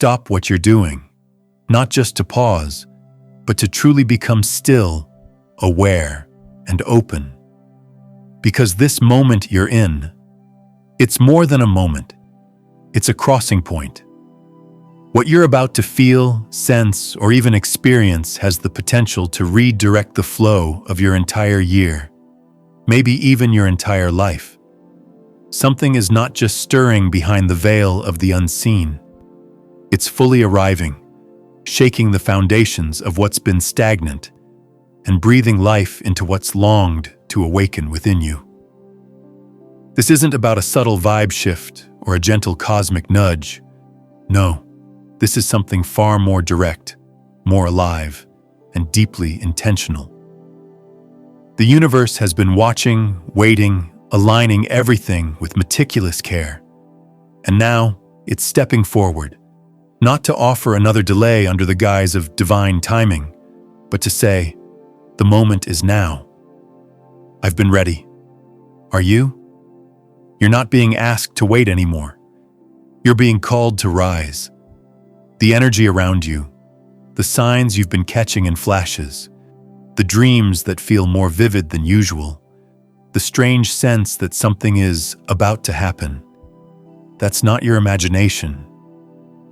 stop what you're doing, not just to pause, but to truly become still, aware, and open. Because this moment you're in, it's more than a moment. It's a crossing point. What you're about to feel, sense, or even experience has the potential to redirect the flow of your entire year, maybe even your entire life. Something is not just stirring behind the veil of the unseen. It's fully arriving, shaking the foundations of what's been stagnant and breathing life into what's longed to awaken within you. This isn't about a subtle vibe shift or a gentle cosmic nudge. No, this is something far more direct, more alive, and deeply intentional. The universe has been watching, waiting, aligning everything with meticulous care. And now, it's stepping forward, not to offer another delay under the guise of divine timing, but to say, the moment is now. I've been ready. Are you? You're not being asked to wait anymore. You're being called to rise. The energy around you, the signs you've been catching in flashes, the dreams that feel more vivid than usual, the strange sense that something is about to happen. That's not your imagination.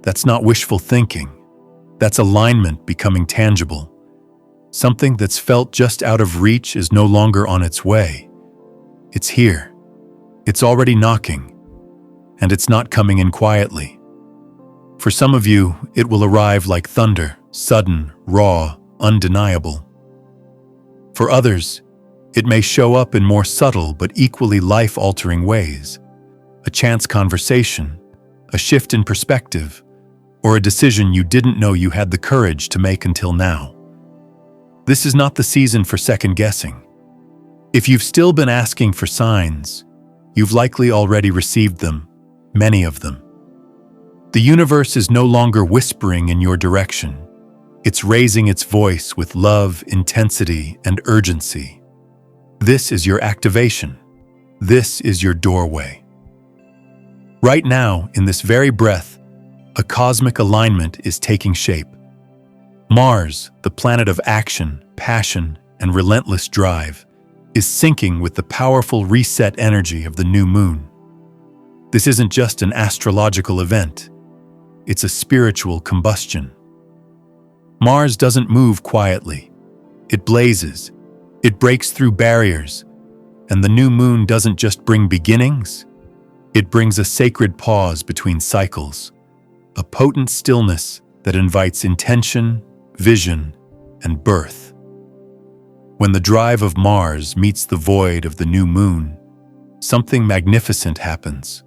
That's not wishful thinking. That's alignment becoming tangible. Something that's felt just out of reach is no longer on its way. It's here. It's already knocking. And it's not coming in quietly. For some of you, it will arrive like thunder, sudden, raw, undeniable. For others, it may show up in more subtle but equally life-altering ways. A chance conversation, a shift in perspective, or a decision you didn't know you had the courage to make until now. This is not the season for second-guessing. If you've still been asking for signs, you've likely already received them, many of them. The universe is no longer whispering in your direction. It's raising its voice with love, intensity, and urgency. This is your activation. This is your doorway. Right now, in this very breath, a cosmic alignment is taking shape. Mars, the planet of action, passion, and relentless drive, is syncing with the powerful reset energy of the new moon. This isn't just an astrological event. It's a spiritual combustion. Mars doesn't move quietly. It blazes. It breaks through barriers. And the new moon doesn't just bring beginnings. It brings a sacred pause between cycles, a potent stillness that invites intention, vision, and birth. When the drive of Mars meets the void of the new moon, something magnificent happens.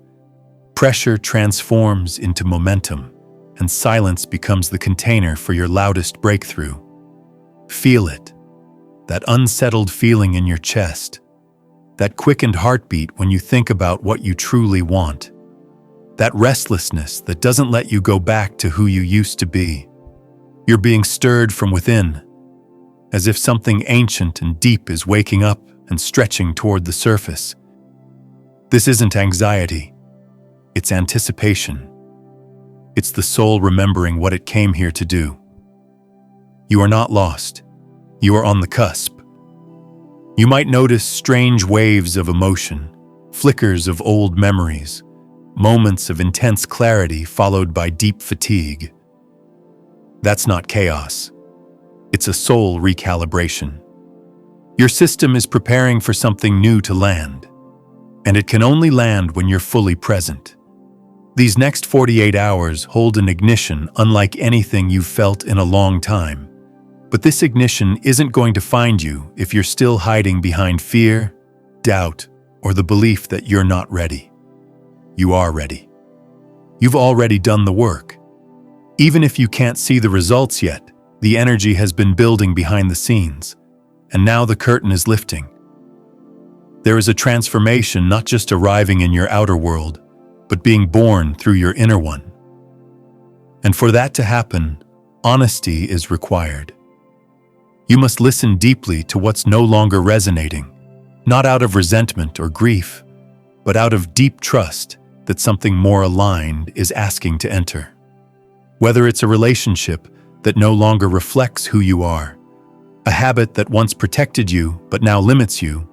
Pressure transforms into momentum, and silence becomes the container for your loudest breakthrough. Feel it, that unsettled feeling in your chest, that quickened heartbeat when you think about what you truly want, that restlessness that doesn't let you go back to who you used to be. You're being stirred from within, as if something ancient and deep is waking up and stretching toward the surface. This isn't anxiety, it's anticipation. It's the soul remembering what it came here to do. You are not lost. You are on the cusp. You might notice strange waves of emotion, flickers of old memories, moments of intense clarity followed by deep fatigue. That's not chaos. It's a soul recalibration. Your system is preparing for something new to land, and it can only land when you're fully present. These next 48 hours hold an ignition unlike anything you've felt in a long time. But this ignition isn't going to find you if you're still hiding behind fear, doubt, or the belief that you're not ready. You are ready. You've already done the work. Even if you can't see the results yet, the energy has been building behind the scenes, and now the curtain is lifting. There is a transformation not just arriving in your outer world, but being born through your inner one. And for that to happen, honesty is required. You must listen deeply to what's no longer resonating, not out of resentment or grief, but out of deep trust that something more aligned is asking to enter. Whether it's a relationship that no longer reflects who you are, a habit that once protected you but now limits you,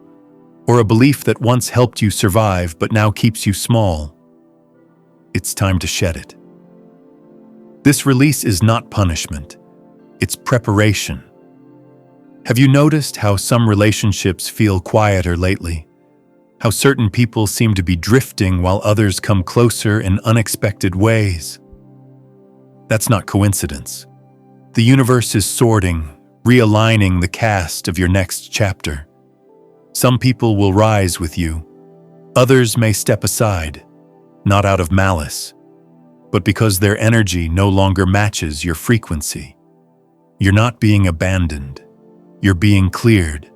or a belief that once helped you survive but now keeps you small, it's time to shed it. This release is not punishment, it's preparation. Have you noticed how some relationships feel quieter lately? How certain people seem to be drifting while others come closer in unexpected ways? That's not coincidence. The universe is sorting, realigning the cast of your next chapter. Some people will rise with you. Others may step aside, not out of malice, but because their energy no longer matches your frequency. You're not being abandoned. You're being cleared.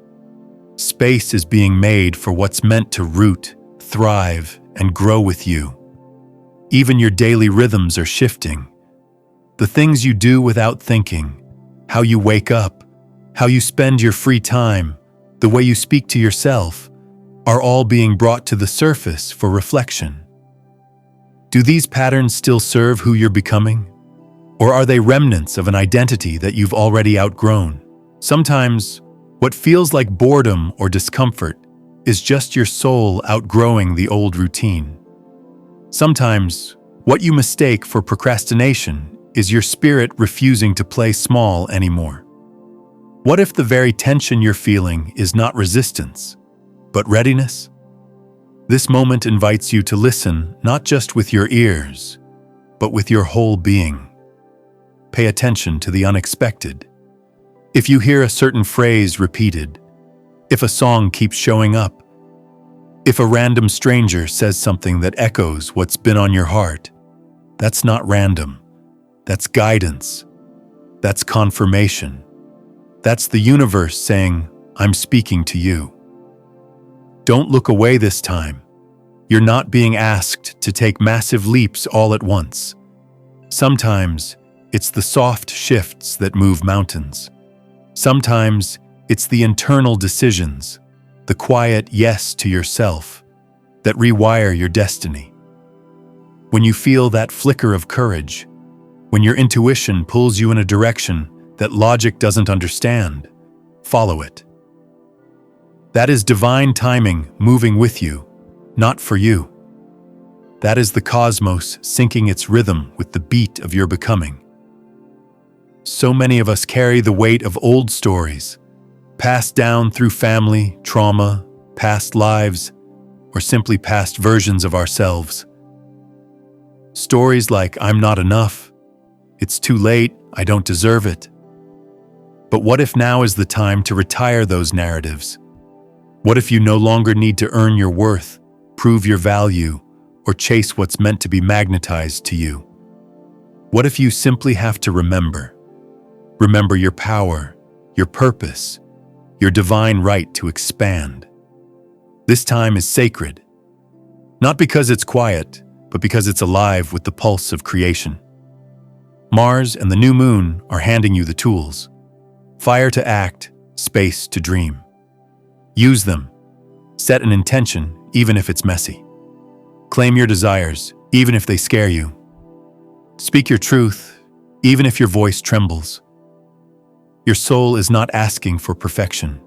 Space is being made for what's meant to root, thrive, and grow with you. Even your daily rhythms are shifting. The things you do without thinking, how you wake up, how you spend your free time, the way you speak to yourself, are all being brought to the surface for reflection. Do these patterns still serve who you're becoming? Or are they remnants of an identity that you've already outgrown? Sometimes, what feels like boredom or discomfort is just your soul outgrowing the old routine. Sometimes, what you mistake for procrastination is your spirit refusing to play small anymore. What if the very tension you're feeling is not resistance, but readiness? This moment invites you to listen not just with your ears, but with your whole being. Pay attention to the unexpected. If you hear a certain phrase repeated, if a song keeps showing up, if a random stranger says something that echoes what's been on your heart, that's not random. That's guidance. That's confirmation. That's the universe saying, I'm speaking to you. Don't look away this time. You're not being asked to take massive leaps all at once. Sometimes, it's the soft shifts that move mountains. Sometimes, it's the internal decisions, the quiet yes to yourself, that rewire your destiny. When you feel that flicker of courage, when your intuition pulls you in a direction that logic doesn't understand, follow it. That is divine timing moving with you, not for you. That is the cosmos syncing its rhythm with the beat of your becoming. So many of us carry the weight of old stories, passed down through family, trauma, past lives, or simply past versions of ourselves. Stories like, I'm not enough, it's too late, I don't deserve it. But what if now is the time to retire those narratives? What if you no longer need to earn your worth, prove your value, or chase what's meant to be magnetized to you? What if you simply have to remember? Remember your power, your purpose, your divine right to expand. This time is sacred, not because it's quiet, but because it's alive with the pulse of creation. Mars and the new moon are handing you the tools. Fire to act, space to dream. Use them. Set an intention, even if it's messy. Claim your desires, even if they scare you. Speak your truth, even if your voice trembles. Your soul is not asking for perfection.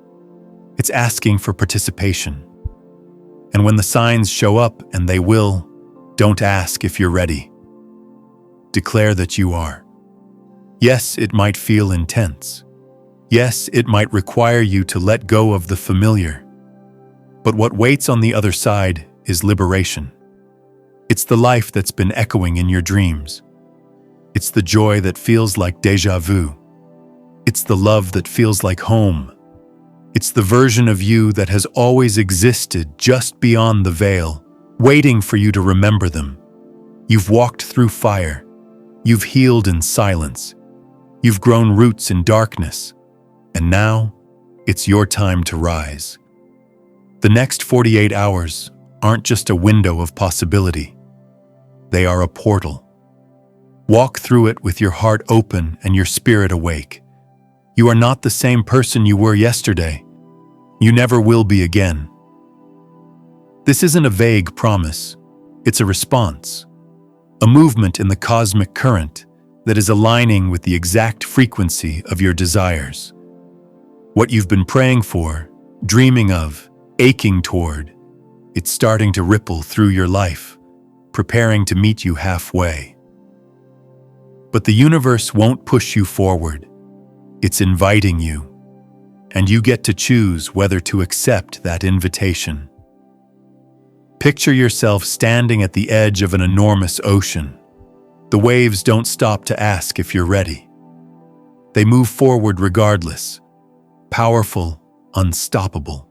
It's asking for participation. And when the signs show up, and they will, don't ask if you're ready. Declare that you are. Yes, it might feel intense. Yes, it might require you to let go of the familiar. But what waits on the other side is liberation. It's the life that's been echoing in your dreams. It's the joy that feels like déjà vu. It's the love that feels like home. It's the version of you that has always existed just beyond the veil, waiting for you to remember them. You've walked through fire. You've healed in silence. You've grown roots in darkness. And now, it's your time to rise. The next 48 hours aren't just a window of possibility. They are a portal. Walk through it with your heart open and your spirit awake. You are not the same person you were yesterday. You never will be again. This isn't a vague promise. It's a response. A movement in the cosmic current, that is aligning with the exact frequency of your desires. What you've been praying for, dreaming of, aching toward, it's starting to ripple through your life, preparing to meet you halfway. But the universe won't push you forward. It's inviting you, and you get to choose whether to accept that invitation. Picture yourself standing at the edge of an enormous ocean. The waves don't stop to ask if you're ready. They move forward regardless, powerful, unstoppable.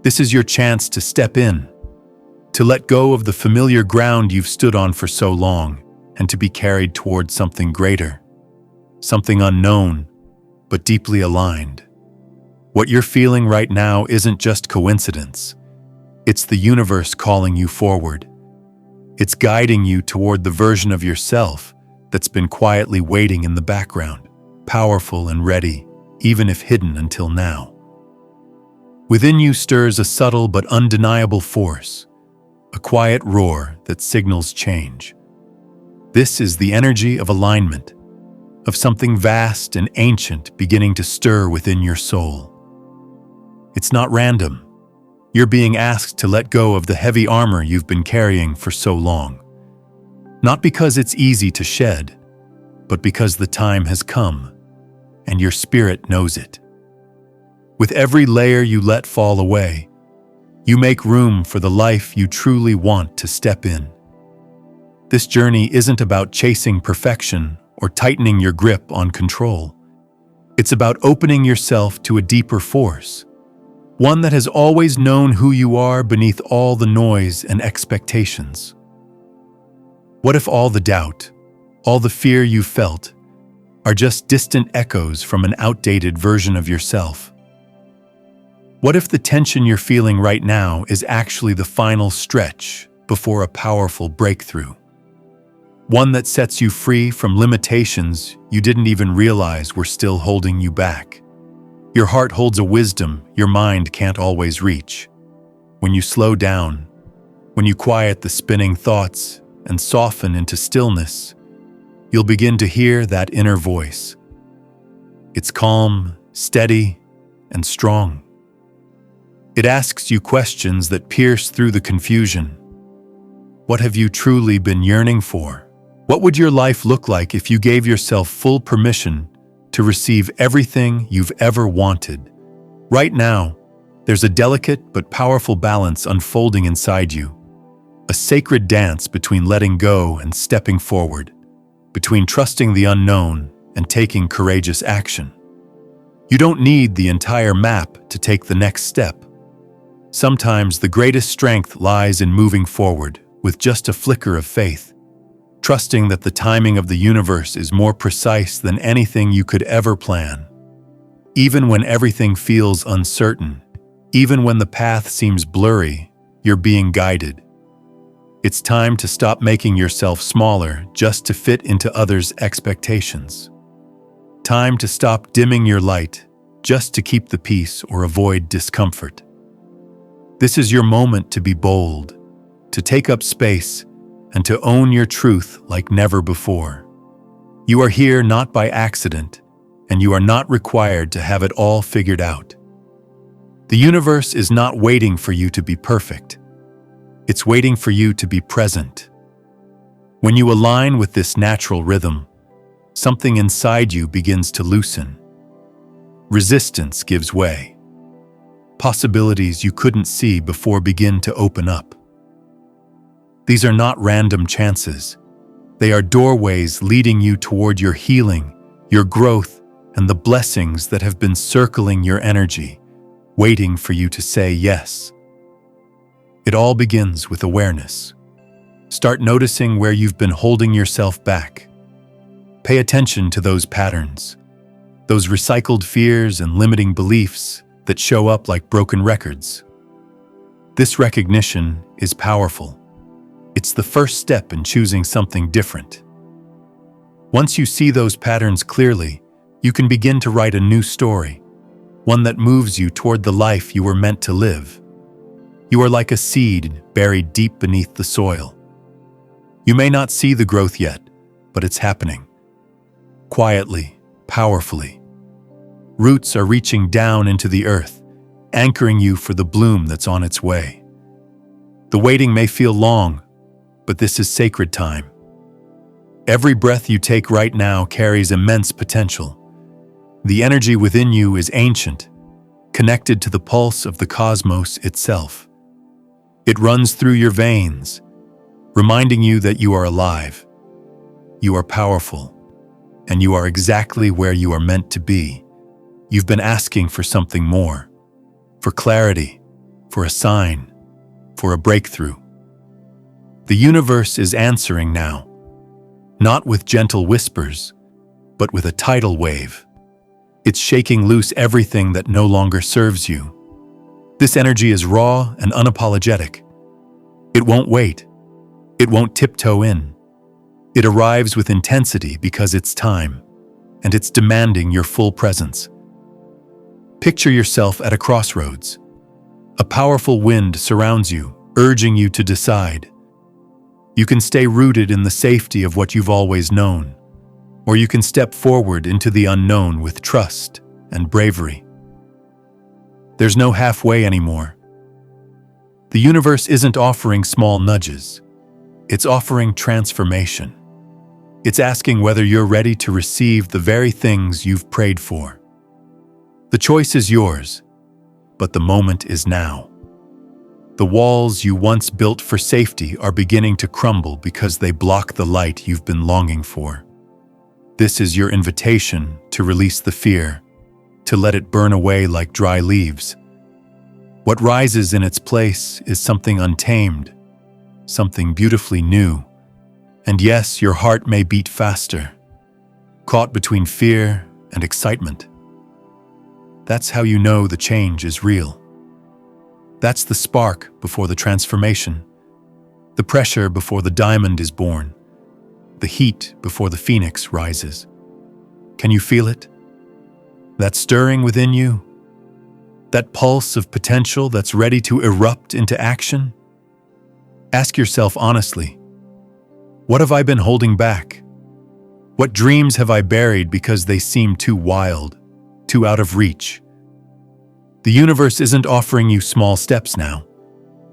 This is your chance to step in, to let go of the familiar ground you've stood on for so long, and to be carried toward something greater, something unknown, but deeply aligned. What you're feeling right now isn't just coincidence. It's the universe calling you forward. It's guiding you toward the version of yourself that's been quietly waiting in the background, powerful and ready, even if hidden until now. Within you stirs a subtle but undeniable force, a quiet roar that signals change. This is the energy of alignment, of something vast and ancient beginning to stir within your soul. It's not random. You're being asked to let go of the heavy armor you've been carrying for so long. Not because it's easy to shed, but because the time has come, and your spirit knows it. With every layer you let fall away, you make room for the life you truly want to step in. This journey isn't about chasing perfection or tightening your grip on control. It's about opening yourself to a deeper force, one that has always known who you are beneath all the noise and expectations. What if all the doubt, all the fear you felt, are just distant echoes from an outdated version of yourself? What if the tension you're feeling right now is actually the final stretch before a powerful breakthrough? One that sets you free from limitations you didn't even realize were still holding you back. Your heart holds a wisdom your mind can't always reach. When you slow down, when you quiet the spinning thoughts and soften into stillness, you'll begin to hear that inner voice. It's calm, steady, and strong. It asks you questions that pierce through the confusion. What have you truly been yearning for? What would your life look like if you gave yourself full permission to receive everything you've ever wanted? Right now, there's a delicate but powerful balance unfolding inside you. A sacred dance between letting go and stepping forward, between trusting the unknown and taking courageous action. You don't need the entire map to take the next step. Sometimes the greatest strength lies in moving forward with just a flicker of faith, trusting that the timing of the universe is more precise than anything you could ever plan. Even when everything feels uncertain, even when the path seems blurry, you're being guided. It's time to stop making yourself smaller just to fit into others' expectations. Time to stop dimming your light just to keep the peace or avoid discomfort. This is your moment to be bold, to take up space, and to own your truth like never before. You are here not by accident, and you are not required to have it all figured out. The universe is not waiting for you to be perfect. It's waiting for you to be present. When you align with this natural rhythm, something inside you begins to loosen. Resistance gives way. Possibilities you couldn't see before begin to open up. These are not random chances. They are doorways leading you toward your healing, your growth, and the blessings that have been circling your energy, waiting for you to say yes. It all begins with awareness. Start noticing where you've been holding yourself back. Pay attention to those patterns, those recycled fears and limiting beliefs that show up like broken records. This recognition is powerful. It's the first step in choosing something different. Once you see those patterns clearly, you can begin to write a new story, one that moves you toward the life you were meant to live. You are like a seed buried deep beneath the soil. You may not see the growth yet, but it's happening. Quietly, powerfully. Roots are reaching down into the earth, anchoring you for the bloom that's on its way. The waiting may feel long, but this is sacred time. Every breath you take right now carries immense potential. The energy within you is ancient, connected to the pulse of the cosmos itself. It runs through your veins, reminding you that you are alive, you are powerful, and you are exactly where you are meant to be. You've been asking for something more, for clarity, for a sign, for a breakthrough. The universe is answering now, not with gentle whispers, but with a tidal wave. It's shaking loose everything that no longer serves you. This energy is raw and unapologetic. It won't wait. It won't tiptoe in. It arrives with intensity because it's time, and it's demanding your full presence. Picture yourself at a crossroads. A powerful wind surrounds you, urging you to decide. You can stay rooted in the safety of what you've always known, or you can step forward into the unknown with trust and bravery. There's no halfway anymore. The universe isn't offering small nudges. It's offering transformation. It's asking whether you're ready to receive the very things you've prayed for. The choice is yours, but the moment is now. The walls you once built for safety are beginning to crumble because they block the light you've been longing for. This is your invitation to release the fear, to let it burn away like dry leaves. What rises in its place is something untamed, something beautifully new. And yes, your heart may beat faster, caught between fear and excitement. That's how you know the change is real. That's the spark before the transformation, the pressure before the diamond is born, the heat before the phoenix rises. Can you feel it? That stirring within you? That pulse of potential that's ready to erupt into action? Ask yourself honestly, what have I been holding back? What dreams have I buried because they seem too wild, too out of reach? The universe isn't offering you small steps now.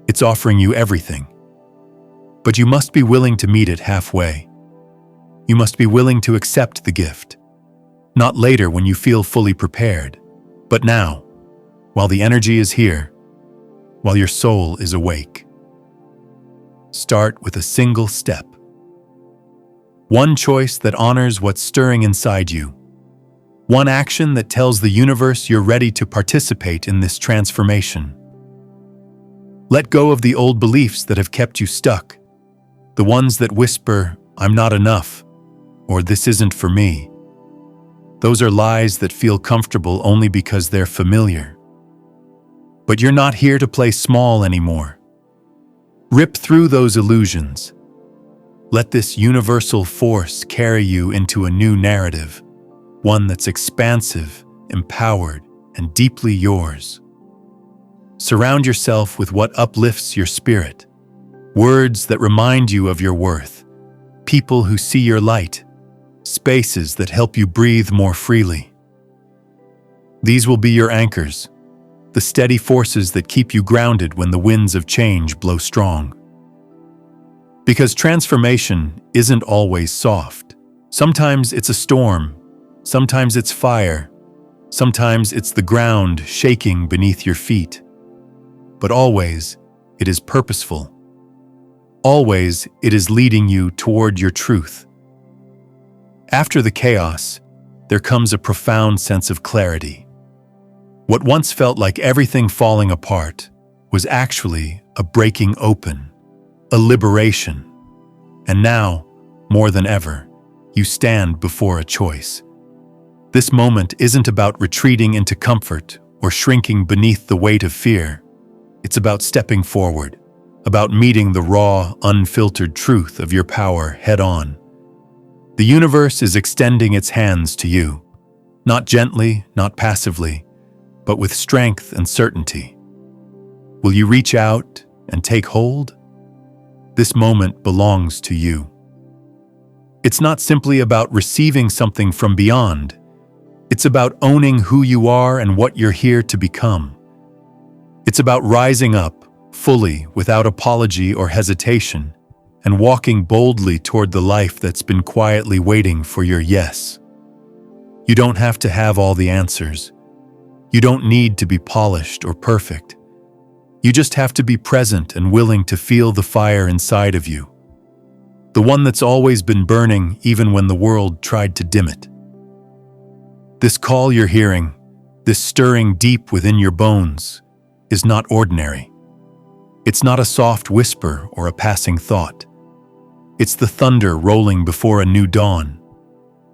It's offering you everything. But you must be willing to meet it halfway. You must be willing to accept the gift. Not later when you feel fully prepared, but now, while the energy is here, while your soul is awake. Start with a single step. One choice that honors what's stirring inside you. One action that tells the universe you're ready to participate in this transformation. Let go of the old beliefs that have kept you stuck, the ones that whisper, "I'm not enough," or "this isn't for me." Those are lies that feel comfortable only because they're familiar. But you're not here to play small anymore. Rip through those illusions. Let this universal force carry you into a new narrative, one that's expansive, empowered, and deeply yours. Surround yourself with what uplifts your spirit, words that remind you of your worth, people who see your light, spaces that help you breathe more freely. These will be your anchors, the steady forces that keep you grounded when the winds of change blow strong. Because transformation isn't always soft. Sometimes it's a storm, sometimes it's fire, sometimes it's the ground shaking beneath your feet. But always, it is purposeful. Always, it is leading you toward your truth. After the chaos, there comes a profound sense of clarity. What once felt like everything falling apart was actually a breaking open, a liberation. And now, more than ever, you stand before a choice. This moment isn't about retreating into comfort or shrinking beneath the weight of fear. It's about stepping forward, about meeting the raw, unfiltered truth of your power head-on. The universe is extending its hands to you, not gently, not passively, but with strength and certainty. Will you reach out and take hold? This moment belongs to you. It's not simply about receiving something from beyond. It's about owning who you are and what you're here to become. It's about rising up, fully, without apology or hesitation, and walking boldly toward the life that's been quietly waiting for your yes. You don't have to have all the answers. You don't need to be polished or perfect. You just have to be present and willing to feel the fire inside of you. The one that's always been burning even when the world tried to dim it. This call you're hearing, this stirring deep within your bones, is not ordinary. It's not a soft whisper or a passing thought. It's the thunder rolling before a new dawn.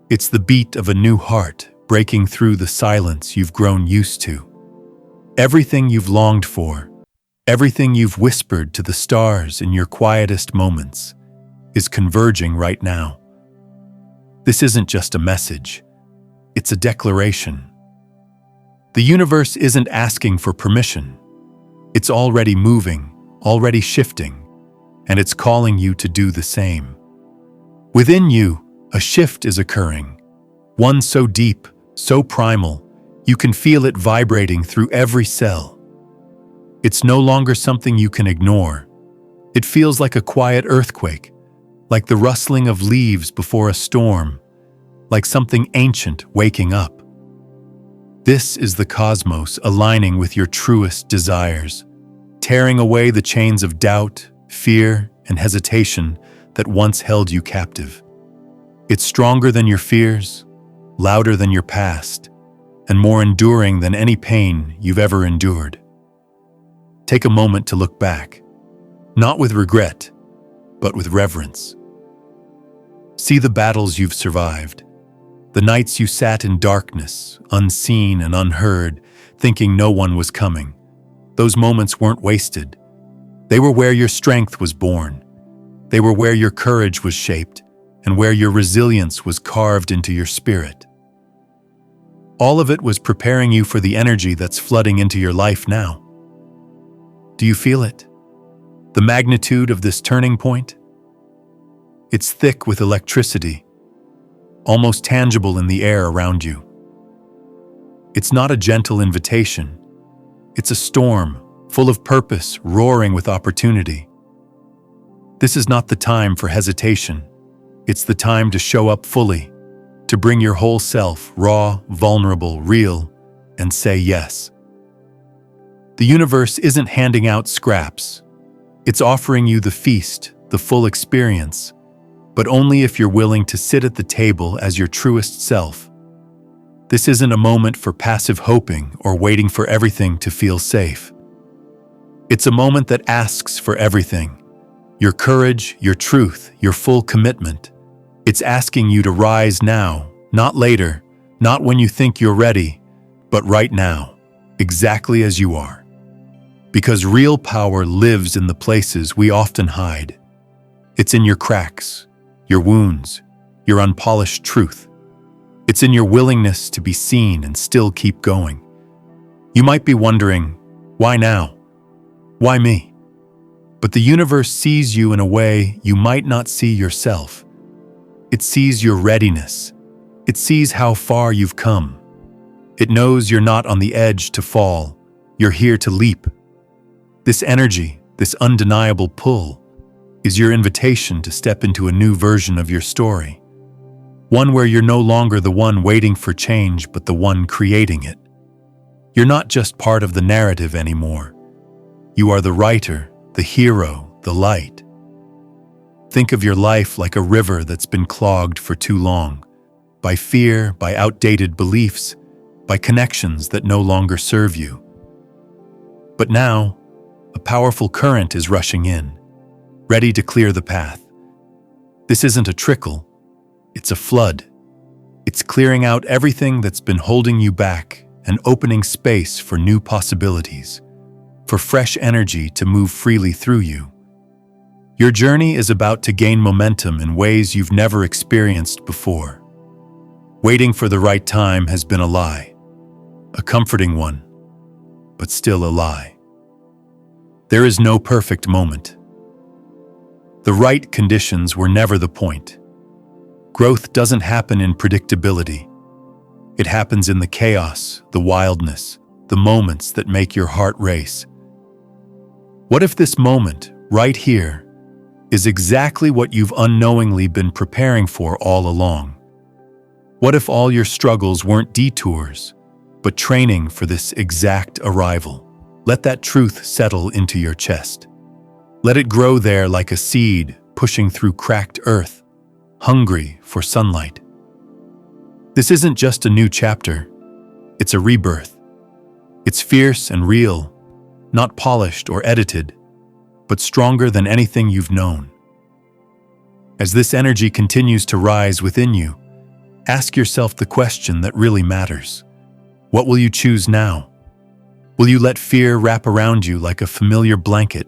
It's the beat of a new heart breaking through the silence you've grown used to. Everything you've longed for, everything you've whispered to the stars in your quietest moments, is converging right now. This isn't just a message. It's a declaration. The universe isn't asking for permission. It's already moving, already shifting, and it's calling you to do the same. Within you, a shift is occurring, one so deep, so primal, you can feel it vibrating through every cell. It's no longer something you can ignore. It feels like a quiet earthquake, like the rustling of leaves before a storm, like something ancient waking up. This is the cosmos aligning with your truest desires, tearing away the chains of doubt, fear, and hesitation that once held you captive. It's stronger than your fears, louder than your past, and more enduring than any pain you've ever endured. Take a moment to look back, not with regret, but with reverence. See the battles you've survived, the nights you sat in darkness, unseen and unheard, thinking no one was coming. Those moments weren't wasted. They were where your strength was born. They were where your courage was shaped, and where your resilience was carved into your spirit. All of it was preparing you for the energy that's flooding into your life now. Do you feel it? The magnitude of this turning point? It's thick with electricity, almost tangible in the air around you. It's not a gentle invitation. It's a storm, full of purpose, roaring with opportunity. This is not the time for hesitation. It's the time to show up fully, to bring your whole self, raw, vulnerable, real, and say yes. The universe isn't handing out scraps. It's offering you the feast, the full experience, but only if you're willing to sit at the table as your truest self. This isn't a moment for passive hoping or waiting for everything to feel safe. It's a moment that asks for everything: your courage, your truth, your full commitment. It's asking you to rise now, not later, not when you think you're ready, but right now, exactly as you are. Because real power lives in the places we often hide. It's in your cracks, your wounds, your unpolished truth. It's in your willingness to be seen and still keep going. You might be wondering, why now? Why me? But the universe sees you in a way you might not see yourself. It sees your readiness. It sees how far you've come. It knows you're not on the edge to fall. You're here to leap. This energy, this undeniable pull, is your invitation to step into a new version of your story. One where you're no longer the one waiting for change, but the one creating it. You're not just part of the narrative anymore. You are the writer, the hero, the light. Think of your life like a river that's been clogged for too long, by fear, by outdated beliefs, by connections that no longer serve you. But now, a powerful current is rushing in, ready to clear the path. This isn't a trickle, it's a flood. It's clearing out everything that's been holding you back and opening space for new possibilities, for fresh energy to move freely through you. Your journey is about to gain momentum in ways you've never experienced before. Waiting for the right time has been a lie, a comforting one, but still a lie. There is no perfect moment. The right conditions were never the point. Growth doesn't happen in predictability. It happens in the chaos, the wildness, the moments that make your heart race. What if this moment, right here, is exactly what you've unknowingly been preparing for all along? What if all your struggles weren't detours, but training for this exact arrival? Let that truth settle into your chest. Let it grow there like a seed pushing through cracked earth, hungry for sunlight. This isn't just a new chapter, it's a rebirth. It's fierce and real, not polished or edited, but stronger than anything you've known. As this energy continues to rise within you, ask yourself the question that really matters. What will you choose now? Will you let fear wrap around you like a familiar blanket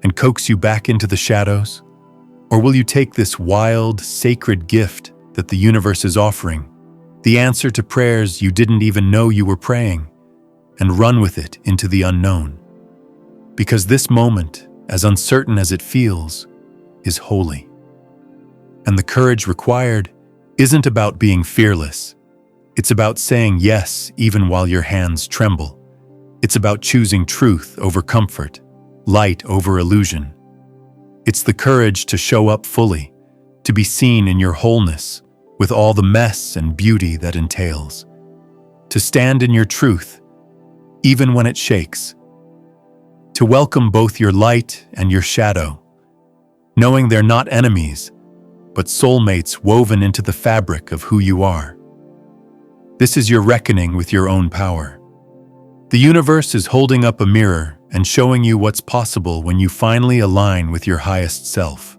and coax you back into the shadows? Or will you take this wild, sacred gift that the universe is offering, the answer to prayers you didn't even know you were praying, and run with it into the unknown? Because this moment, as uncertain as it feels, is holy. And the courage required isn't about being fearless. It's about saying yes even while your hands tremble. It's about choosing truth over comfort, light over illusion. It's the courage to show up fully, to be seen in your wholeness, with all the mess and beauty that entails. To stand in your truth, even when it shakes. To welcome both your light and your shadow, knowing they're not enemies, but soulmates woven into the fabric of who you are. This is your reckoning with your own power. The universe is holding up a mirror and showing you what's possible when you finally align with your highest self.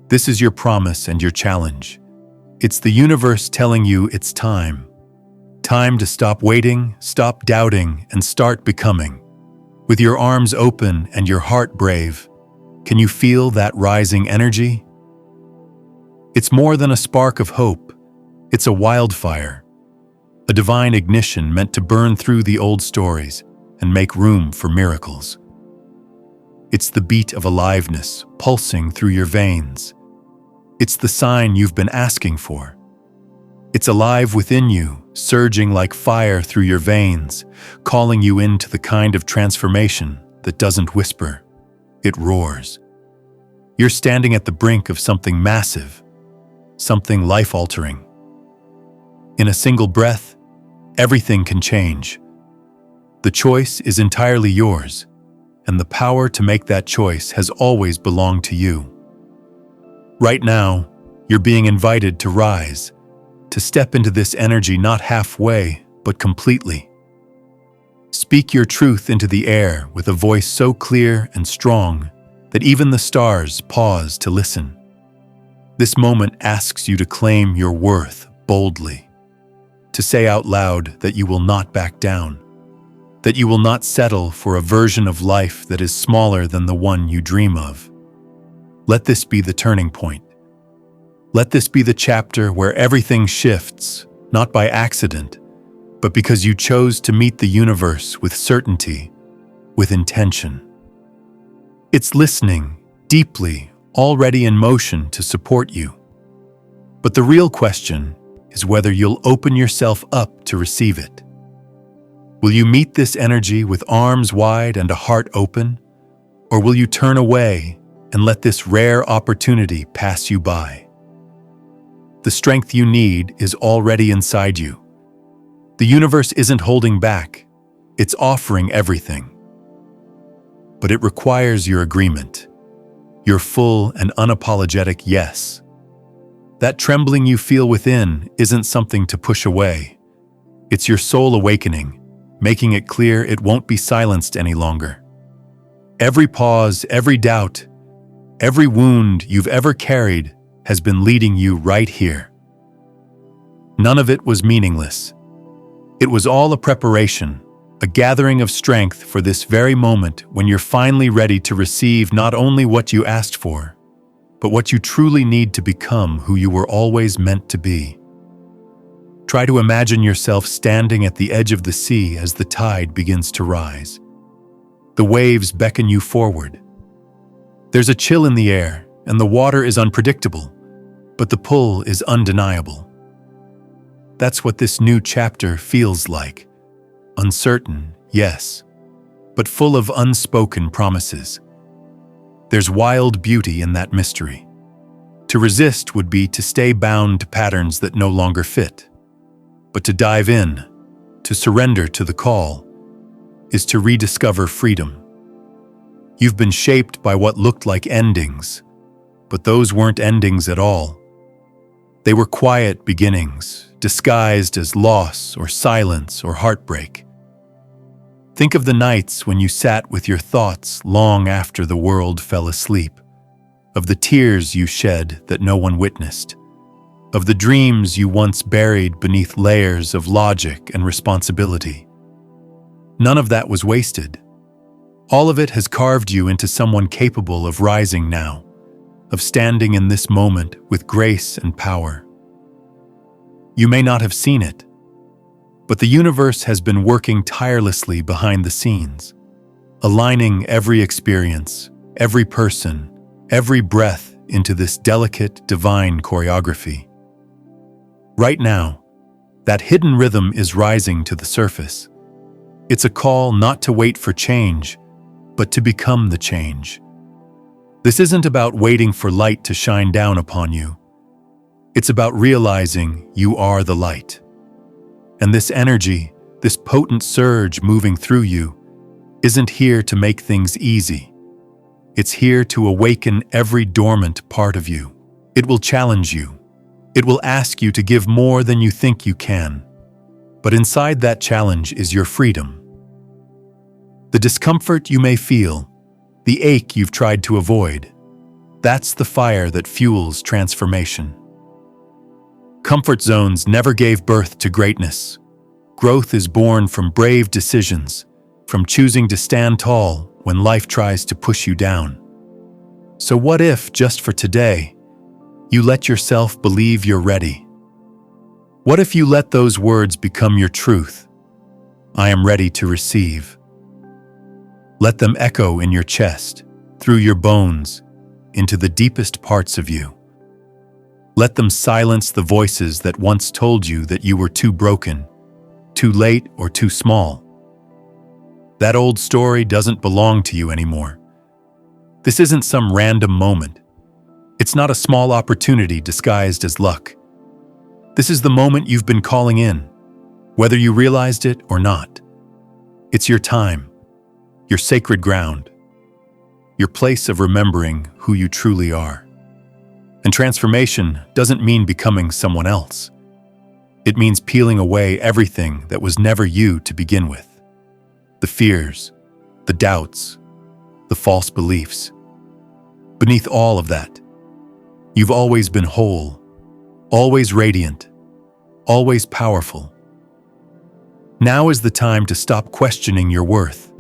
This is your promise and your challenge. It's the universe telling you it's time. Time to stop waiting, stop doubting, and start becoming. With your arms open and your heart brave, can you feel that rising energy? It's more than a spark of hope. It's a wildfire, a divine ignition meant to burn through the old stories and make room for miracles. It's the beat of aliveness pulsing through your veins. It's the sign you've been asking for. It's alive within you, surging like fire through your veins, calling you into the kind of transformation that doesn't whisper, it roars. You're standing at the brink of something massive, something life-altering. In a single breath, everything can change. The choice is entirely yours, and the power to make that choice has always belonged to you. Right now, you're being invited to rise, to step into this energy not halfway, but completely. Speak your truth into the air with a voice so clear and strong that even the stars pause to listen. This moment asks you to claim your worth boldly, to say out loud that you will not back down, that you will not settle for a version of life that is smaller than the one you dream of. Let this be the turning point. Let this be the chapter where everything shifts, not by accident, but because you chose to meet the universe with certainty, with intention. It's listening, deeply, already in motion to support you. But the real question is whether you'll open yourself up to receive it. Will you meet this energy with arms wide and a heart open, or will you turn away and let this rare opportunity pass you by? The strength you need is already inside you. The universe isn't holding back, it's offering everything. But it requires your agreement, your full and unapologetic yes. That trembling you feel within isn't something to push away. It's your soul awakening, making it clear it won't be silenced any longer. Every pause, every doubt, every wound you've ever carried has been leading you right here. None of it was meaningless. It was all a preparation, a gathering of strength for this very moment when you're finally ready to receive not only what you asked for, but what you truly need to become who you were always meant to be. Try to imagine yourself standing at the edge of the sea as the tide begins to rise. The waves beckon you forward. There's a chill in the air, and the water is unpredictable, but the pull is undeniable. That's what this new chapter feels like. Uncertain, yes, but full of unspoken promises. There's wild beauty in that mystery. To resist would be to stay bound to patterns that no longer fit. But to dive in, to surrender to the call, is to rediscover freedom. You've been shaped by what looked like endings, but those weren't endings at all. They were quiet beginnings, disguised as loss or silence or heartbreak. Think of the nights when you sat with your thoughts long after the world fell asleep, of the tears you shed that no one witnessed, of the dreams you once buried beneath layers of logic and responsibility. None of that was wasted. All of it has carved you into someone capable of rising now, of standing in this moment with grace and power. You may not have seen it, but the universe has been working tirelessly behind the scenes, aligning every experience, every person, every breath into this delicate, divine choreography. Right now, that hidden rhythm is rising to the surface. It's a call not to wait for change, but to become the change. This isn't about waiting for light to shine down upon you. It's about realizing you are the light. And this energy, this potent surge moving through you, isn't here to make things easy. It's here to awaken every dormant part of you. It will challenge you. It will ask you to give more than you think you can. But inside that challenge is your freedom. The discomfort you may feel, the ache you've tried to avoid, that's the fire that fuels transformation. Comfort zones never gave birth to greatness. Growth is born from brave decisions, from choosing to stand tall when life tries to push you down. So what if, just for today, you let yourself believe you're ready? What if you let those words become your truth? I am ready to receive. Let them echo in your chest, through your bones, into the deepest parts of you. Let them silence the voices that once told you that you were too broken, too late, or too small. That old story doesn't belong to you anymore. This isn't some random moment. It's not a small opportunity disguised as luck. This is the moment you've been calling in, whether you realized it or not. It's your time, your sacred ground, your place of remembering who you truly are. And transformation doesn't mean becoming someone else. It means peeling away everything that was never you to begin with. The fears, the doubts, the false beliefs. Beneath all of that, you've always been whole, always radiant, always powerful. Now is the time to stop questioning your worth,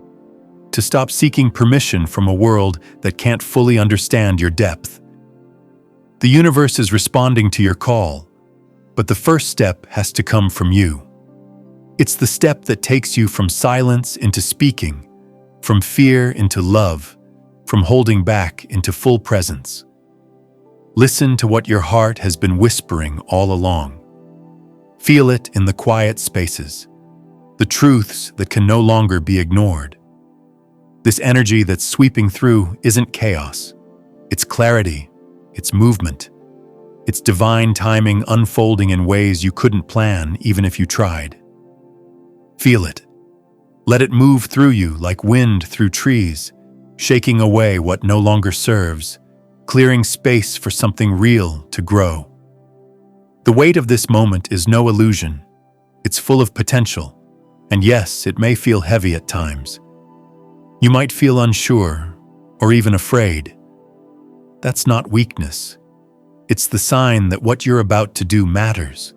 to stop seeking permission from a world that can't fully understand your depth. The universe is responding to your call, but the first step has to come from you. It's the step that takes you from silence into speaking, from fear into love, from holding back into full presence. Listen to what your heart has been whispering all along. Feel it in the quiet spaces, the truths that can no longer be ignored. This energy that's sweeping through isn't chaos. It's clarity. It's movement. It's divine timing unfolding in ways you couldn't plan even if you tried. Feel it. Let it move through you like wind through trees, shaking away what no longer serves, clearing space for something real to grow. The weight of this moment is no illusion. It's full of potential. And yes, it may feel heavy at times. You might feel unsure or even afraid. That's not weakness. It's the sign that what you're about to do matters.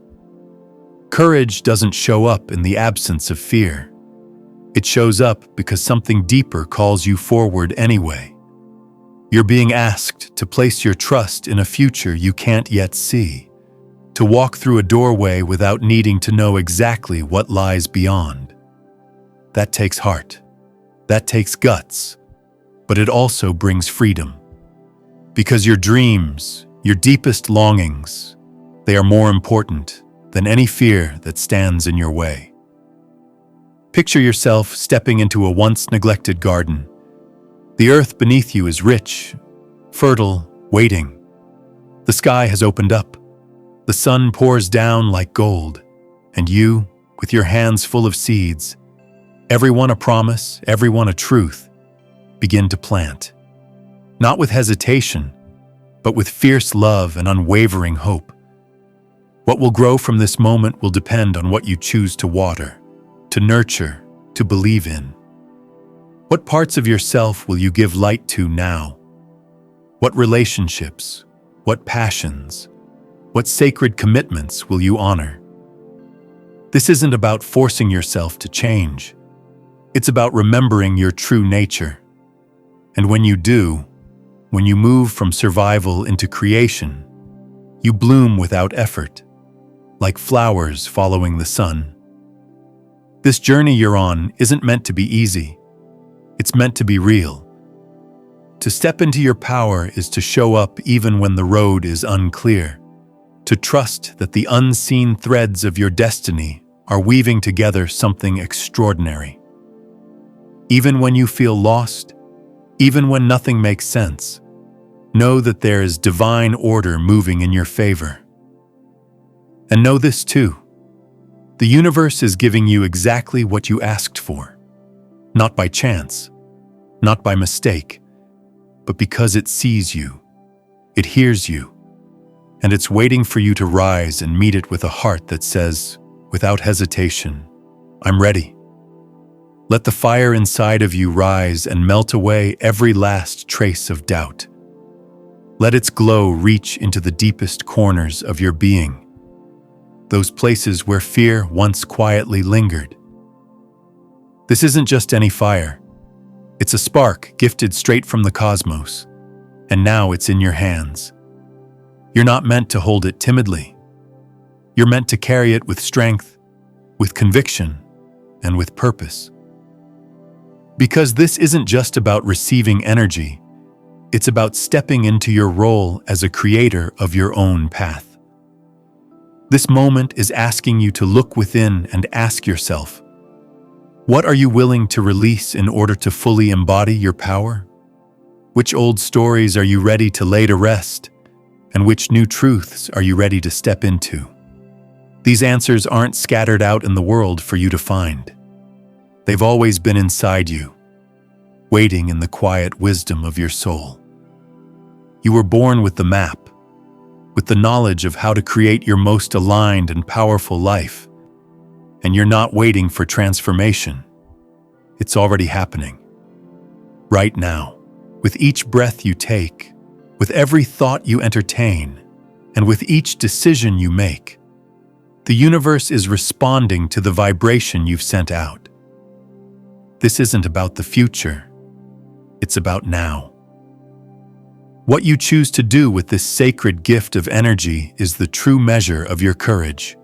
Courage doesn't show up in the absence of fear. It shows up because something deeper calls you forward anyway. You're being asked to place your trust in a future you can't yet see, to walk through a doorway without needing to know exactly what lies beyond. That takes heart. That takes guts. But it also brings freedom. Because your dreams, your deepest longings. They are more important than any fear that stands in your way. Picture yourself stepping into a once neglected garden. The earth beneath you is rich, fertile, waiting. The sky has opened up. The sun pours down like gold, and you, with your hands full of seeds, every one a promise, every one a truth, begin to plant. Not with hesitation, but with fierce love and unwavering hope. What will grow from this moment will depend on what you choose to water, to nurture, to believe in. What parts of yourself will you give light to now? What relationships, what passions, what sacred commitments will you honor? This isn't about forcing yourself to change. It's about remembering your true nature. And when you do, when you move from survival into creation, you bloom without effort, like flowers following the sun. This journey you're on isn't meant to be easy. It's meant to be real. To step into your power is to show up even when the road is unclear, to trust that the unseen threads of your destiny are weaving together something extraordinary. Even when you feel lost, even when nothing makes sense, know that there is divine order moving in your favor. And know this too. The universe is giving you exactly what you asked for, not by chance, not by mistake, but because it sees you, it hears you, and it's waiting for you to rise and meet it with a heart that says, without hesitation, I'm ready. Let the fire inside of you rise and melt away every last trace of doubt. Let its glow reach into the deepest corners of your being, those places where fear once quietly lingered. This isn't just any fire. It's a spark gifted straight from the cosmos, and now it's in your hands. You're not meant to hold it timidly. You're meant to carry it with strength, with conviction, and with purpose. Because this isn't just about receiving energy, it's about stepping into your role as a creator of your own path. This moment is asking you to look within and ask yourself, what are you willing to release in order to fully embody your power? Which old stories are you ready to lay to rest? And which new truths are you ready to step into? These answers aren't scattered out in the world for you to find. They've always been inside you, waiting in the quiet wisdom of your soul. You were born with the map, with the knowledge of how to create your most aligned and powerful life. And you're not waiting for transformation. It's already happening. Right now, with each breath you take, with every thought you entertain, and with each decision you make, the universe is responding to the vibration you've sent out. This isn't about the future. It's about now. What you choose to do with this sacred gift of energy is the true measure of your courage.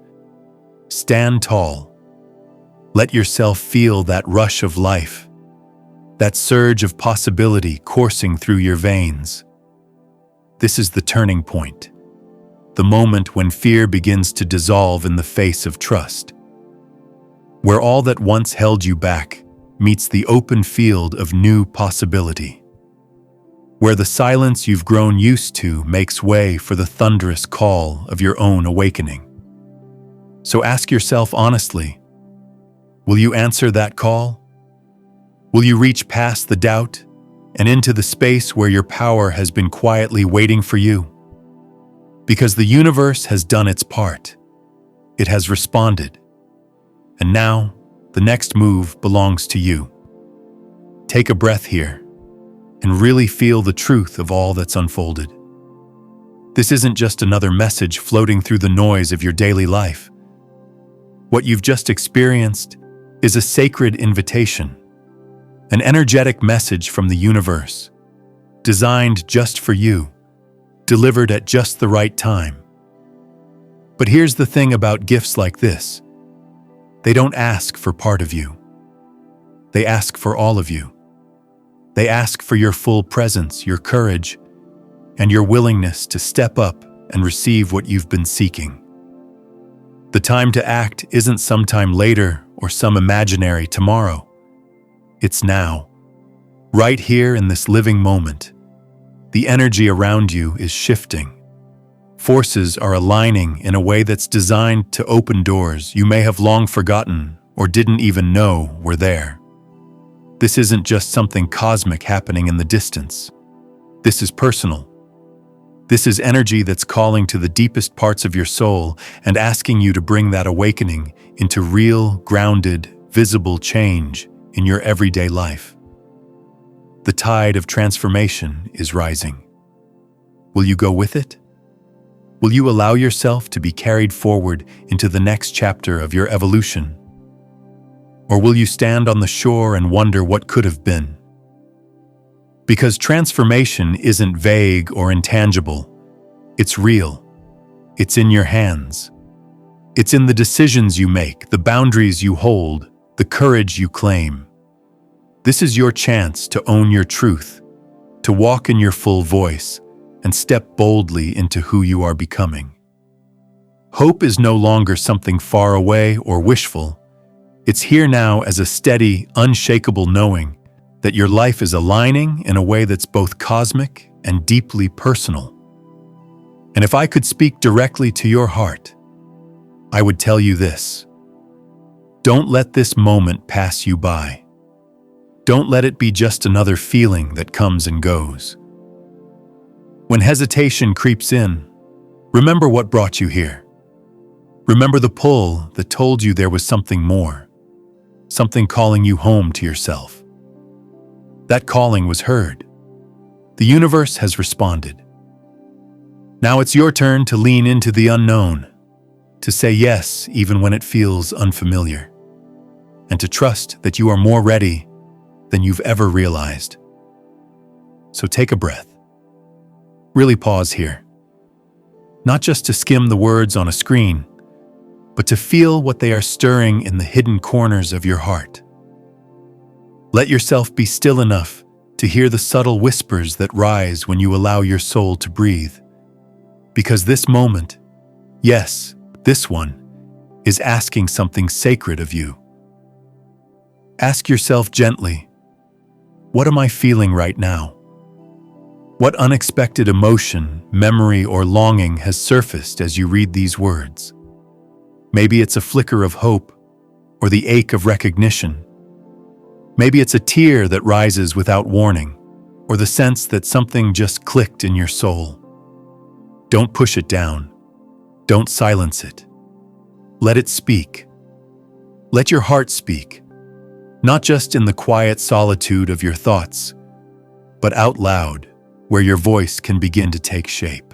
Stand tall. Let yourself feel that rush of life, that surge of possibility coursing through your veins. This is the turning point, the moment when fear begins to dissolve in the face of trust, where all that once held you back meets the open field of new possibility, where the silence you've grown used to makes way for the thunderous call of your own awakening. So ask yourself honestly, will you answer that call? Will you reach past the doubt and into the space where your power has been quietly waiting for you? Because the universe has done its part. It has responded. And now, the next move belongs to you. Take a breath here and really feel the truth of all that's unfolded. This isn't just another message floating through the noise of your daily life. What you've just experienced is a sacred invitation, an energetic message from the universe, designed just for you, delivered at just the right time. But here's the thing about gifts like this. They don't ask for part of you. They ask for all of you. They ask for your full presence, your courage, and your willingness to step up and receive what you've been seeking. The time to act isn't sometime later or some imaginary tomorrow. It's now, right here in this living moment. The energy around you is shifting. Forces are aligning in a way that's designed to open doors you may have long forgotten or didn't even know were there. This isn't just something cosmic happening in the distance. This is personal. This is energy that's calling to the deepest parts of your soul and asking you to bring that awakening into real, grounded, visible change in your everyday life. The tide of transformation is rising. Will you go with it? Will you allow yourself to be carried forward into the next chapter of your evolution? Or will you stand on the shore and wonder what could have been? Because transformation isn't vague or intangible. It's real. It's in your hands. It's in the decisions you make, the boundaries you hold, the courage you claim. This is your chance to own your truth, to walk in your full voice, and step boldly into who you are becoming. Hope is no longer something far away or wishful. It's here now as a steady, unshakable knowing that your life is aligning in a way that's both cosmic and deeply personal. And if I could speak directly to your heart, I would tell you this: don't let this moment pass you by. Don't let it be just another feeling that comes and goes. When hesitation creeps in, remember what brought you here. Remember the pull that told you there was something more, something calling you home to yourself. That calling was heard. The universe has responded. Now it's your turn to lean into the unknown, to say yes even when it feels unfamiliar, and to trust that you are more ready than you've ever realized. So take a breath. Really pause here. Not just to skim the words on a screen, but to feel what they are stirring in the hidden corners of your heart. Let yourself be still enough to hear the subtle whispers that rise when you allow your soul to breathe. Because this moment, yes, this one, is asking something sacred of you. Ask yourself gently, what am I feeling right now? What unexpected emotion, memory, or longing has surfaced as you read these words? Maybe it's a flicker of hope, or the ache of recognition. Maybe it's a tear that rises without warning, or the sense that something just clicked in your soul. Don't push it down. Don't silence it. Let it speak. Let your heart speak. Not just in the quiet solitude of your thoughts, but out loud, where your voice can begin to take shape.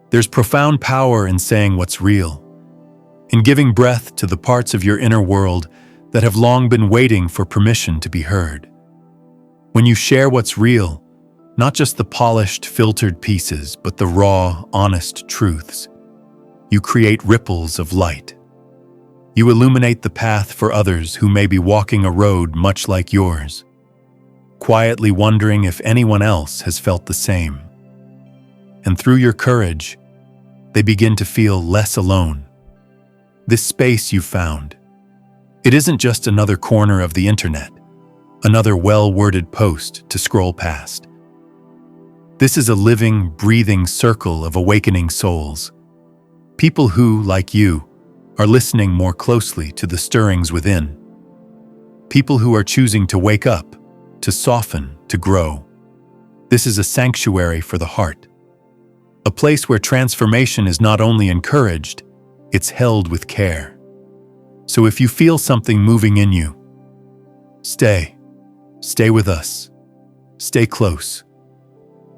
There's profound power in saying what's real, in giving breath to the parts of your inner world that have long been waiting for permission to be heard. When you share what's real, not just the polished, filtered pieces, but the raw, honest truths, you create ripples of light. You illuminate the path for others who may be walking a road much like yours, quietly wondering if anyone else has felt the same. And through your courage, they begin to feel less alone. This space you found, it isn't just another corner of the internet, another well-worded post to scroll past. This is a living, breathing circle of awakening souls. People who, like you, are listening more closely to the stirrings within. People who are choosing to wake up, to soften, to grow. This is a sanctuary for the heart. A place where transformation is not only encouraged, it's held with care. So if you feel something moving in you, stay. Stay with us. Stay close.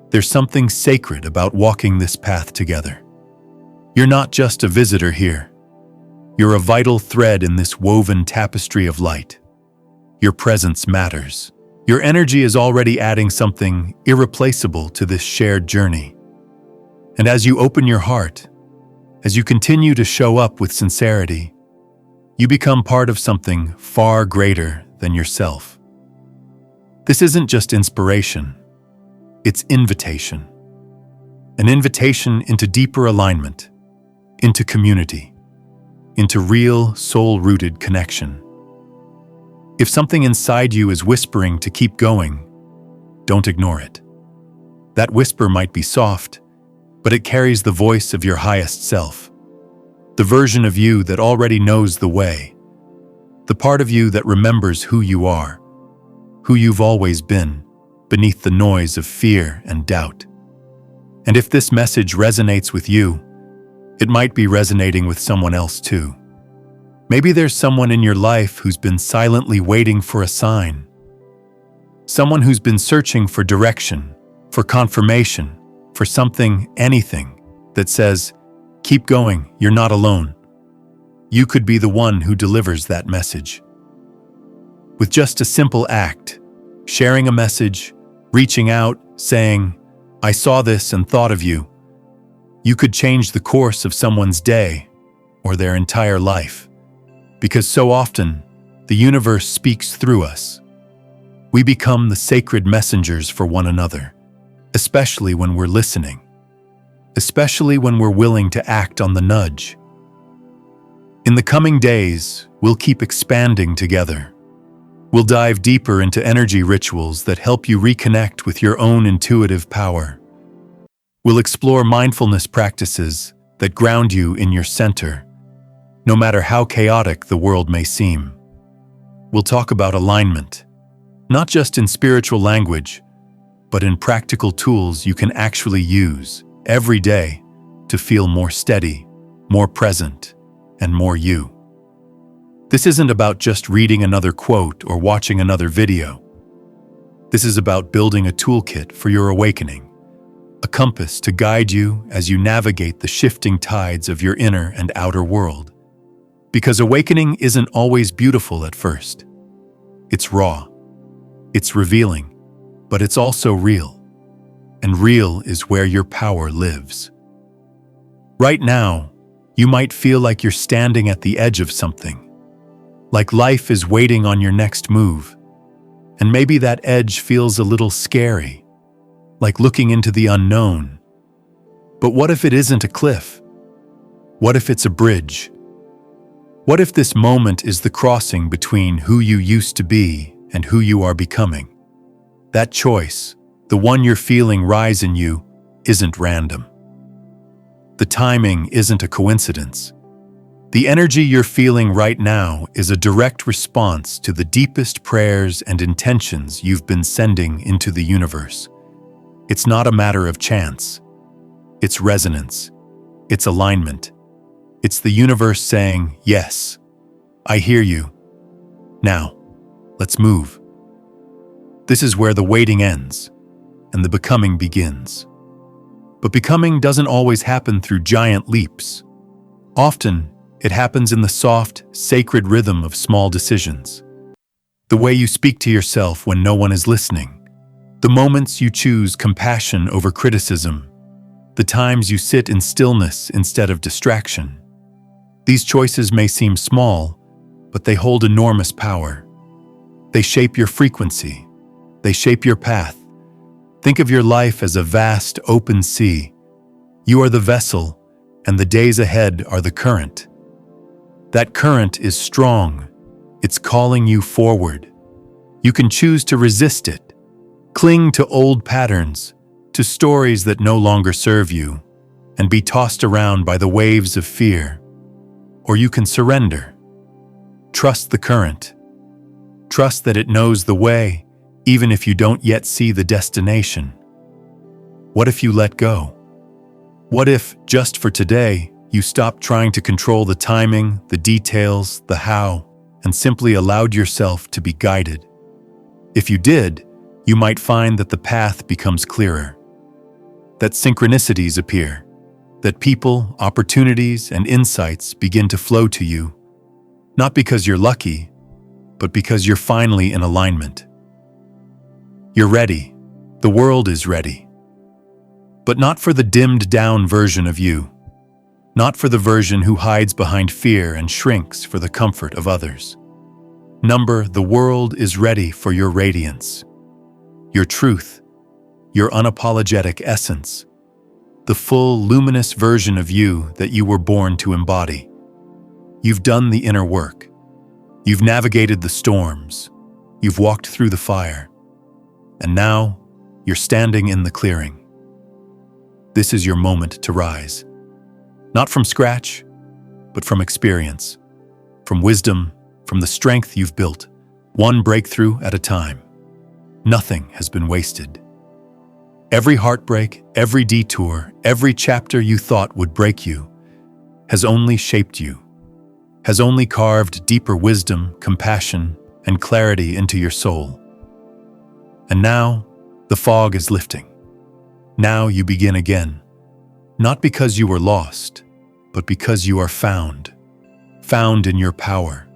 There's something sacred about walking this path together. You're not just a visitor here. You're a vital thread in this woven tapestry of light. Your presence matters. Your energy is already adding something irreplaceable to this shared journey. And as you open your heart, as you continue to show up with sincerity, you become part of something far greater than yourself. This isn't just inspiration, it's invitation. an invitation into deeper alignment, into community, into real, soul-rooted connection. If something inside you is whispering to keep going, don't ignore it. That whisper might be soft, but it carries the voice of your highest self, the version of you that already knows the way, the part of you that remembers who you are, who you've always been, beneath the noise of fear and doubt. And if this message resonates with you, it might be resonating with someone else too. Maybe there's someone in your life who's been silently waiting for a sign. Someone who's been searching for direction, for confirmation, for something, anything, that says, keep going, you're not alone. You could be the one who delivers that message. With just a simple act, sharing a message, reaching out, saying, I saw this and thought of you, you could change the course of someone's day or their entire life. Because so often, the universe speaks through us. We become the sacred messengers for one another, especially when we're listening, especially when we're willing to act on the nudge. In the coming days, we'll keep expanding together. We'll dive deeper into energy rituals that help you reconnect with your own intuitive power. We'll explore mindfulness practices that ground you in your center, no matter how chaotic the world may seem. We'll talk about alignment, not just in spiritual language, but in practical tools you can actually use every day to feel more steady, more present, and more you. This isn't about just reading another quote or watching another video. This is about building a toolkit for your awakening, a compass to guide you as you navigate the shifting tides of your inner and outer world. Because awakening isn't always beautiful at first. It's raw, it's revealing, but it's also real. And real is where your power lives. Right now, you might feel like you're standing at the edge of something, like life is waiting on your next move. And maybe that edge feels a little scary, like looking into the unknown. But what if it isn't a cliff? What if it's a bridge? What if this moment is the crossing between who you used to be and who you are becoming? That choice, the one you're feeling rise in you, isn't random. The timing isn't a coincidence. The energy you're feeling right now is a direct response to the deepest prayers and intentions you've been sending into the universe. It's not a matter of chance. It's resonance. It's alignment. It's the universe saying, yes, I hear you. Now, let's move. This is where the waiting ends and the becoming begins. But becoming doesn't always happen through giant leaps. Often, it happens in the soft, sacred rhythm of small decisions. The way you speak to yourself when no one is listening. The moments you choose compassion over criticism. The times you sit in stillness instead of distraction. These choices may seem small, but they hold enormous power. They shape your frequency. They shape your path. Think of your life as a vast, open sea. You are the vessel, and the days ahead are the current. That current is strong. It's calling you forward. You can choose to resist it, cling to old patterns, to stories that no longer serve you, and be tossed around by the waves of fear. Or you can surrender. Trust the current. Trust that it knows the way, even if you don't yet see the destination. What if you let go? What if, just for today, you stopped trying to control the timing, the details, the how, and simply allowed yourself to be guided? If you did, you might find that the path becomes clearer, that synchronicities appear, that people, opportunities, and insights begin to flow to you, not because you're lucky, but because you're finally in alignment. You're ready. The world is ready. But not for the dimmed-down version of you. Not for the version who hides behind fear and shrinks for the comfort of others. The world is ready for your radiance, your truth, your unapologetic essence. the full, luminous version of you that you were born to embody. You've done the inner work. You've navigated the storms. You've walked through the fire. And now, you're standing in the clearing. This is your moment to rise. Not from scratch, but from experience, from wisdom, from the strength you've built, one breakthrough at a time. Nothing has been wasted. Every heartbreak, every detour, every chapter you thought would break you has only shaped you, has only carved deeper wisdom, compassion, and clarity into your soul. And now, the fog is lifting. Now you begin again, not because you were lost, but because you are found. Found in your power,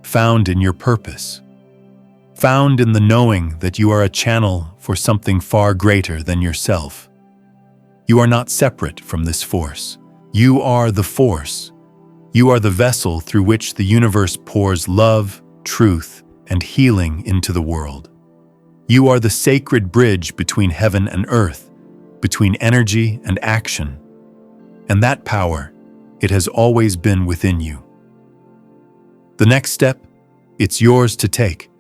found in your purpose, found in the knowing that you are a channel for something far greater than yourself. You are not separate from this force. You are the force. You are the vessel through which the universe pours love, truth, and healing into the world. You are the sacred bridge between heaven and earth, between energy and action. And that power, it has always been within you. The next step, it's yours to take.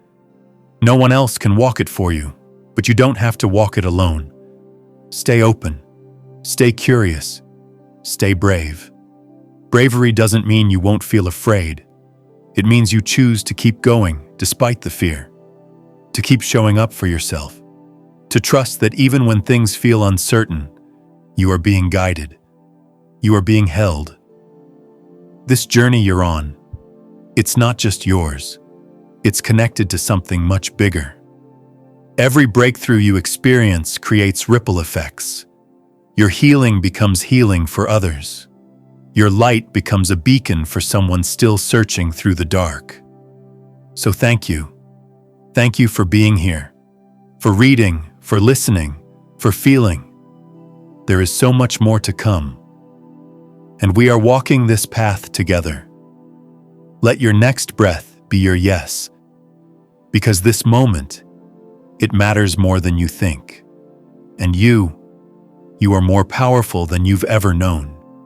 No one else can walk it for you, but you don't have to walk it alone. Stay open, stay curious, stay brave. Bravery doesn't mean you won't feel afraid. It means you choose to keep going despite the fear, to keep showing up for yourself, to trust that even when things feel uncertain, you are being guided, you are being held. This journey you're on, it's not just yours. It's connected to something much bigger. Every breakthrough you experience creates ripple effects. Your healing becomes healing for others. Your light becomes a beacon for someone still searching through the dark. So thank you. Thank you for being here, for reading, for listening, for feeling. There is so much more to come. And we are walking this path together. Let your next breath be your yes, because this moment, it matters more than you think. And you are more powerful than you've ever known.